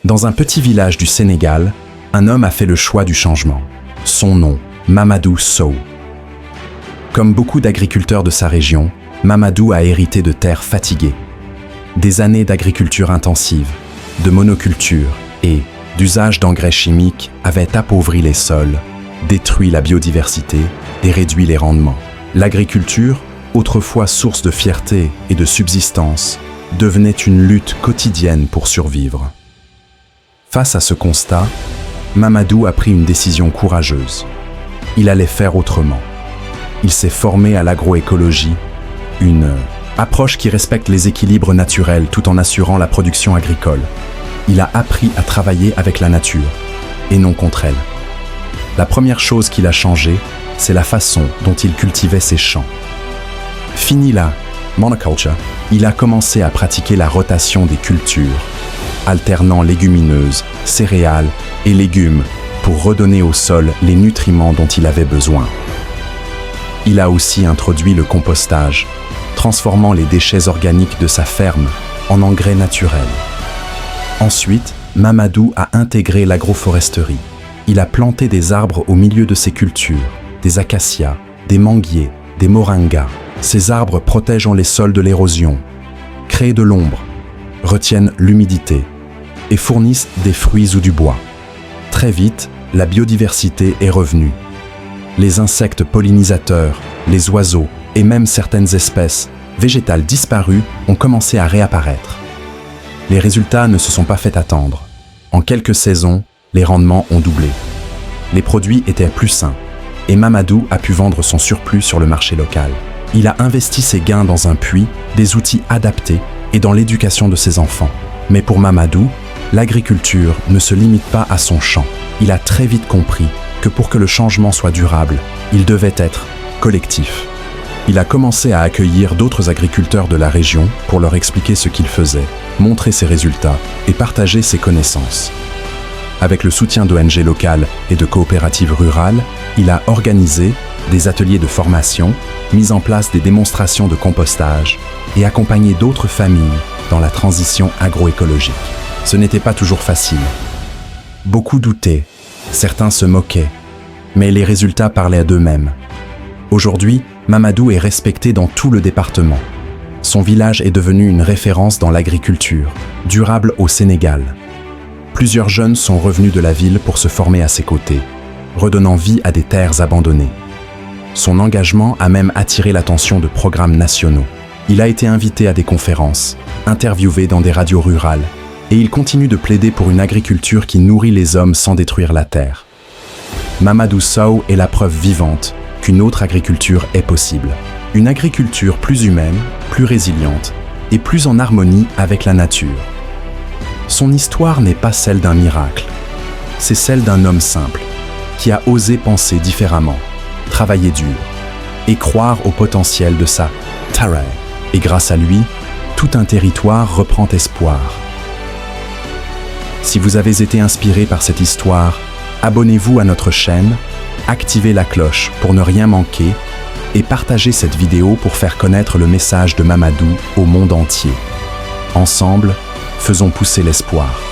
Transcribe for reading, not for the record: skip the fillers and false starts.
Dans un petit village du Sénégal, un homme a fait le choix du changement. Son nom, Mamadou Sow. Comme beaucoup d'agriculteurs de sa région, Mamadou a hérité de terres fatiguées. Des années d'agriculture intensive, de monoculture et d'usage d'engrais chimiques avaient appauvri les sols, détruit la biodiversité et réduit les rendements. L'agriculture, autrefois source de fierté et de subsistance, devenait une lutte quotidienne pour survivre. Face à ce constat, Mamadou a pris une décision courageuse. Il allait faire autrement. Il s'est formé à l'agroécologie, une approche qui respecte les équilibres naturels tout en assurant la production agricole. Il a appris à travailler avec la nature, et non contre elle. La première chose qu'il a changée, c'est la façon dont il cultivait ses champs. Fini la monoculture, il a commencé à pratiquer la rotation des cultures, alternant légumineuses, céréales et légumes pour redonner au sol les nutriments dont il avait besoin. Il a aussi introduit le compostage, transformant les déchets organiques de sa ferme en engrais naturels. Ensuite, Mamadou a intégré l'agroforesterie. Il a planté des arbres au milieu de ses cultures, des acacias, des manguiers, des moringas. Ces arbres protègent les sols de l'érosion, créent de l'ombre, retiennent l'humidité et fournissent des fruits ou du bois. Très vite, la biodiversité est revenue. Les insectes pollinisateurs, les oiseaux et même certaines espèces végétales disparues ont commencé à réapparaître. Les résultats ne se sont pas fait attendre. En quelques saisons, les rendements ont doublé. Les produits étaient plus sains et Mamadou a pu vendre son surplus sur le marché local. Il a investi ses gains dans un puits, des outils adaptés et dans l'éducation de ses enfants. Mais pour Mamadou, l'agriculture ne se limite pas à son champ. Il a très vite compris que pour que le changement soit durable, il devait être collectif. Il a commencé à accueillir d'autres agriculteurs de la région pour leur expliquer ce qu'il faisait, montrer ses résultats et partager ses connaissances. Avec le soutien d'ONG locales et de coopératives rurales, il a organisé des ateliers de formation, mis en place des démonstrations de compostage et accompagné d'autres familles dans la transition agroécologique. Ce n'était pas toujours facile. Beaucoup doutaient, certains se moquaient, mais les résultats parlaient d'eux-mêmes. Aujourd'hui, Mamadou est respecté dans tout le département. Son village est devenu une référence dans l'agriculture, durable au Sénégal. Plusieurs jeunes sont revenus de la ville pour se former à ses côtés, redonnant vie à des terres abandonnées. Son engagement a même attiré l'attention de programmes nationaux. Il a été invité à des conférences, interviewé dans des radios rurales, et il continue de plaider pour une agriculture qui nourrit les hommes sans détruire la terre. Mamadou Sow est la preuve vivante qu'une autre agriculture est possible. Une agriculture plus humaine, plus résiliente et plus en harmonie avec la nature. Son histoire n'est pas celle d'un miracle, c'est celle d'un homme simple qui a osé penser différemment, travailler dur et croire au potentiel de sa terre. Et grâce à lui, tout un territoire reprend espoir. Si vous avez été inspiré par cette histoire, abonnez-vous à notre chaîne, activez la cloche pour ne rien manquer et partagez cette vidéo pour faire connaître le message de Mamadou au monde entier. Ensemble, faisons pousser l'espoir.